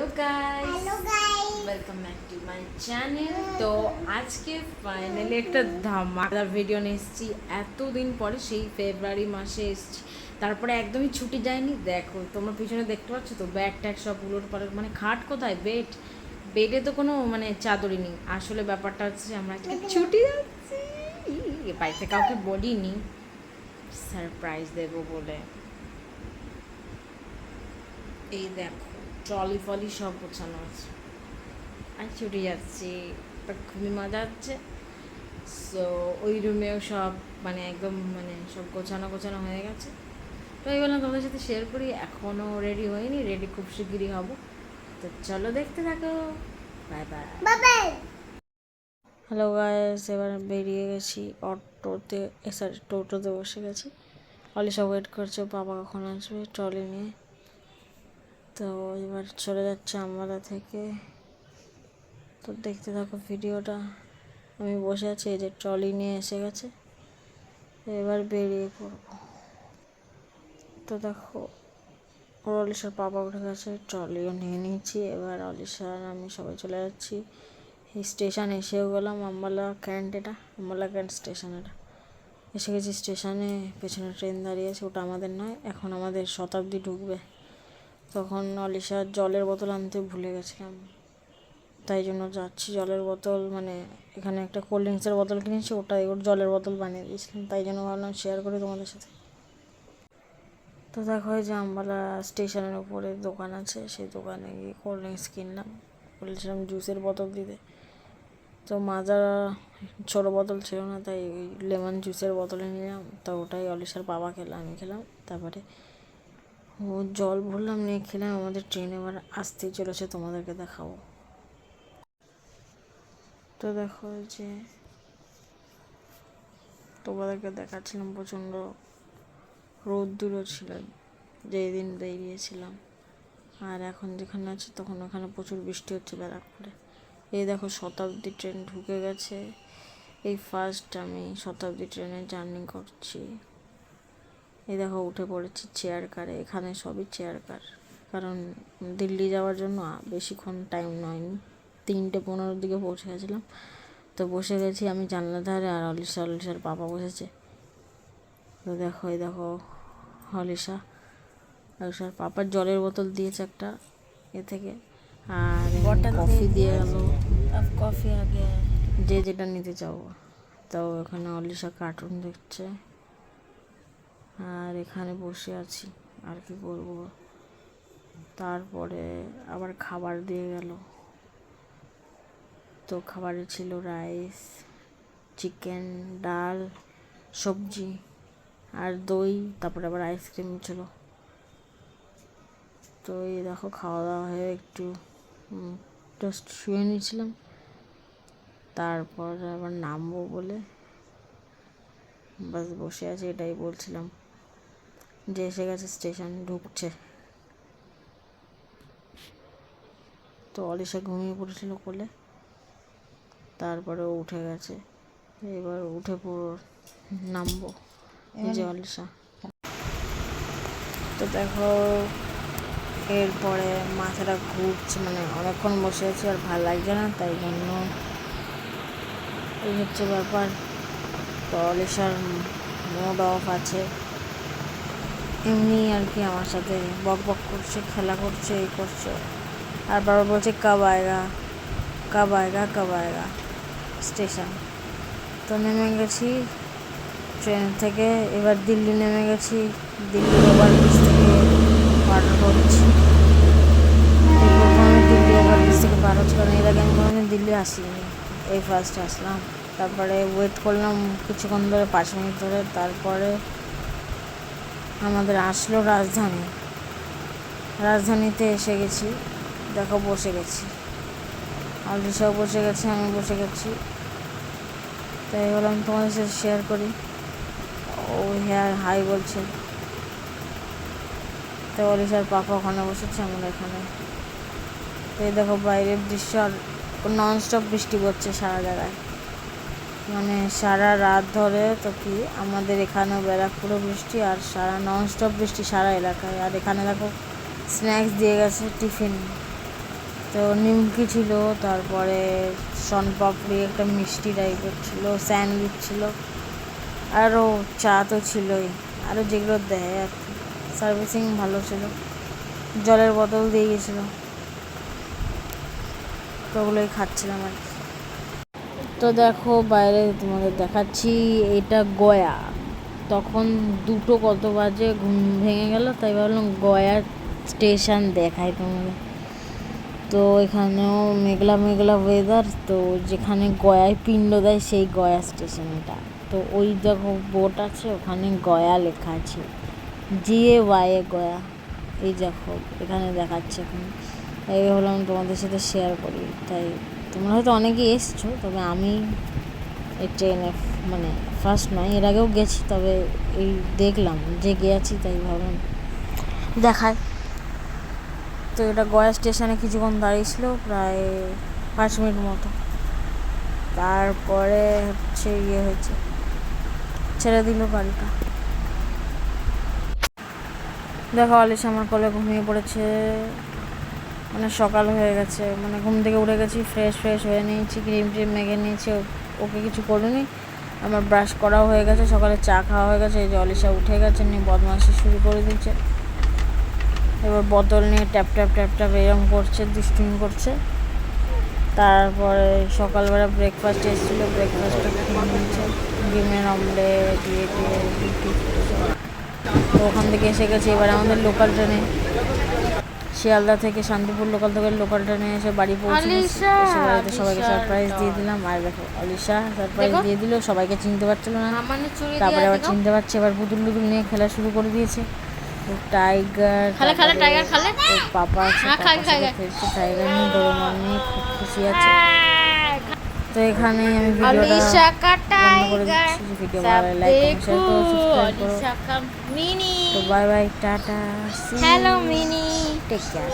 Hello guys welcome back to my channel. তো আজকে finally একটা ধামাকাদার ভিডিও নিয়ে এসেছি। এতদিন পরে সেই ফেব্রুয়ারি মাসে এসেছি, তারপরে একদমই ছুটি যায়নি। দেখো তোমরা পিছনে দেখতে পাচ্ছ তো, ব্যাগ ট্যাগ সব উলট পালট, মানে খাট কোথায়, বেডে তো কোনো মানে চাদরই নেই। আসলে ব্যাপারটা হচ্ছে আমরা আজকে ছুটি যাচ্ছি, বাড়িতে কাউকে বলিনি, সারপ্রাইজ দেবো বলে। এই দেখো ট্রলি ফলি সব গোছানো আছে, আর ছুটে যাচ্ছি, তো খুবই মজা হচ্ছে। সো ওই রুমেও সব মানে একদম মানে সব গোছানো গোছানো হয়ে গেছে। তো এই বললাম তোমাদের সাথে শেয়ার করি, এখনও রেডি হয়নি, রেডি খুব শিগগিরই হব। তো চলো দেখতে থাকো, বাই বাই। হ্যালো গাইস, এবার বেরিয়ে গেছি অটোতে, সরি টোটোতে বসে গেছি। অলিশা ওয়েট করছে, বাবা কখন আসবে ট্রলি নিয়ে। তো এবার চলে যাচ্ছে আমবালা থেকে। তো দেখতে থাকো ভিডিওটা। আমি বসে আছি, এই যে ট্রলি নিয়ে এসে গেছে, এবার বেরিয়ে পড়বো। তো দেখো ওর অলিশার বাবা উঠে গেছে, ট্রলিও নিয়ে নিয়েছি। এবার অলিশার আমি সবাই চলে যাচ্ছি। এই স্টেশন এসেও গেলাম, আম্বালা ক্যান্ট, এটা আম্বালা ক্যান্ট স্টেশন। এটা এসে গেছি স্টেশনে, পেছনে ট্রেন দাঁড়িয়ে আছে, ওটা আমাদের নয়, এখন আমাদের শতাব্দী ঢুকবে। তখন অলিশার জলের বোতল আনতে ভুলে গেছিলাম, তাই জন্য যাচ্ছি। জলের বোতল মানে এখানে একটা কোল্ড ড্রিঙ্কসের বোতল কিনেছি, ওটাই ওর জলের বোতল বানিয়ে দিয়েছিলাম, তাই জন্য ভাবলাম শেয়ার করি তোমাদের সাথে। তো দেখো যে আম্বালা স্টেশনের উপরে দোকান আছে, সেই দোকানে গিয়ে কোল্ড ড্রিঙ্কস কিনলাম, বলেছিলাম জুসের বোতল দিতে। তো মাজা ছোটো বোতল ছিল না, তাই ওই লেমন জুসের বোতলে নিলাম। তো ওটাই অলিশার বাবা খেলাম, আমি খেলাম, তারপরে ও জল ভরলাম, নিয়ে খেলাম। আমাদের ট্রেন এবার আসতেই চলেছে, তোমাদেরকে দেখাবো। তো দেখো যে তোমাদেরকে দেখাচ্ছিলাম, প্রচণ্ড রোদ্দুরও ছিল যেই দিন বেরিয়েছিলাম, আর এখন যেখানে আছে তখন ওখানে প্রচুর বৃষ্টি হচ্ছে ব্যারাকপুরে। এই দেখো শতাব্দী ট্রেন ঢুকে গেছে, এই ফার্স্ট আমি শতাব্দী ট্রেনে জার্নি করছি। এই দেখো উঠে পড়েছি চেয়ার কারে, এখানে সবই চেয়ার কার, কারণ দিল্লি যাওয়ার জন্য বেশিক্ষণ টাইম নয়নি, 3:15 দিকে পৌঁছে গেছিলাম। তো বসে গেছি আমি জানলা ধারে, আর অলিশার বাবা বসেছে। তো দেখো এই দেখো অলিশার পাপার জলের বোতল দিয়েছে একটা এ থেকে, আর কফি দিয়ে গেল, কফি আগে যে যেটা নিতে চাও। তো এখানে অলিশা কার্টুন দেখছে, আর এখানে বসে আছি, আর কি বলবো। তারপরে আবার খাবার দিয়ে গেল। তো খাবারে ছিল রাইস, চিকেন, ডাল, সবজি আর দই, তারপরে আবার আইসক্রিম ছিল। তো এই দেখো খাওয়া দাওয়া হয়ে একটু জাস্ট শুয়ে নিয়েছিলাম, তারপর আবার নামবো বলে বাস বসে আছে, এটাই বলছিলাম যে এসে গেছে, স্টেশন ঢুকছে। তো অলিশা ঘুমিয়ে পড়েছিল কোলে, তারপরে ও উঠে গেছে, এবার উঠে নামবো। এই যে অলিশা। তো দেখো এরপরে মাথাটা ঘুরছে, মানে অনেকক্ষণ বসে আছি আর ভালো লাগছে না, তাই জন্য এই হচ্ছে ব্যাপার। তো অলিশার মুড অফ আছে, এমনি আর কি আমার সাথে বক বক করছে, খেলা করছে, এই করছে, আর বাবা বলছে কব আয়েগা কব আয়েগা কব আয়েগা স্টেশন। তো নেমে গেছি ট্রেন থেকে, এবার দিল্লি নেমে গেছি, দিল্লি ওভারব্রিজ থেকে অর্ডার করছি। আমি দিল্লি ওভারব্রিজ থেকে বার হচ্ছি, কারণ এর আগে আমি কোনোদিন দিল্লি আসিনি, এই ফার্স্ট আসলাম। তারপরে ওয়েট করলাম কিছুক্ষণ ধরে, 5 মিনিট ধরে, তারপরে আমাদের আসলো রাজধানীতে এসে গেছি। দেখো বসে গেছি, অলিশাও বসে গেছে, আমি বসে গেছি। তাই বললাম তোমাদের সাথে শেয়ার করি। ও হ্যাঁ হাই বলছে। তো অলিশার পাপা ওখানে বসেছে, আমরা এখানে। তো এই দেখো বাইরের দৃশ্য, আর ননস্টপ বৃষ্টি পড়ছে সারা জায়গায়, মানে সারা রাত ধরে। তো কি আমাদের এখানেও ব্যারাকপুরে বৃষ্টি, আর সারা ননস্টপ বৃষ্টি সারা এলাকায়। আর এখানে দেখো স্ন্যাক্স দিয়ে গেছে, টিফিন তো নিমকি ছিল, তারপরে শনপাপড়ি একটা মিষ্টি টাইপের ছিল, স্যান্ডউইচ ছিল, আরও চা তো ছিলই, আরও যেগুলো দেয় আর কি। সার্ভিসিং ভালো ছিল, জলের বোতল দিয়ে গেছিলো, তো ওগুলোই খাচ্ছিলাম আর কি। তো দেখো বাইরে তোমাদের দেখাচ্ছি, এটা গয়া। তখন 2টো কত বাজে, ঘুম ভেঙে গেল, তাই ভাবলাম গয়া স্টেশন দেখাই তোমাদের। তো এখানেও মেঘলা মেঘলা ওয়েদার, তো যেখানে গয়ায় পিণ্ড দেয় সেই গয়া স্টেশন এটা। তো ওই দেখো বোট আছে, ওখানে গয়া লেখা আছে, GAY গয়া। এই দেখো এখানে দেখাচ্ছে এখন। তাই ভাবলাম তোমাদের সাথে শেয়ার করি। তাই তোমরা হয়তো অনেকেই এসছো, তবে আমি এই ট্রেনে মানে ফার্স্ট নয়, এর আগেও গেছি, তবে এই দেখলাম যে গিয়েছি, তাই ভাবলাম দেখায়। তো এটা গয়া স্টেশনে কিছুক্ষণ দাঁড়িয়েছিল, প্রায় 5 মিনিট মতো। তারপরে হচ্ছে হয়েছে, ছেড়ে দিল গাড়িটা। দেখো আলিশা আমার কোলে ঘুমিয়ে পড়েছে, মানে সকাল হয়ে গেছে, মানে ঘুম থেকে উঠে গেছি, ফ্রেশ হয়ে নিয়েছি, ক্রিম মেখে নিয়েছি, ওকে কিছু করিনি। আমার ব্রাশ করাও হয়ে গেছে, সকালে চা খাওয়া হয়ে গেছে। এই যে অলিশা উঠে গেছে, নিয়ে বদমাশি শুরু করে দিচ্ছে। এবার বোতল নিয়ে ট্যাপ এরম করছে, দুষ্টুমি করছে। তারপরে সকালবেলা ব্রেকফাস্ট এসেছিলো, ব্রেকফাস্টটা খেয়ে নিয়েছে, ডিমের অমলেট দিয়ে রুটি। তো ওখান থেকে এসে গেছে। এবার আমাদের লোকাল ট্রেনে, শিয়ালদা থেকে শান্তিপুর লোকাল থেকে লোকাল ট্রেনে এসে বাড়ি পৌঁছে গেছি। বাড়িতে সবাইকে সারপ্রাইজ দিয়ে দিলাম। আর দেখো অলিশা সারপ্রাইজ দিয়ে দিল, সবাইকে চিনতে পারছিল না, তারপরে আবার চিনতে পারছে, এবার পুতুল নিয়ে খেলা শুরু করে দিয়েছে। টাইগার পাপা আছে, ফেলছে টাইগার নিয়ে, ডোরেমন নিয়ে খুব খুশি আছে। তো এখানে আমি ভিডিওটা বন্ধ করে দিচ্ছি। ভিডিও ভালো লাগলে লাইক কমেন্ট শেয়ার করো, সাবস্ক্রাইব করো। তো বাই বাই, টাটা, হ্যালো মিনি, টেক কেয়ার।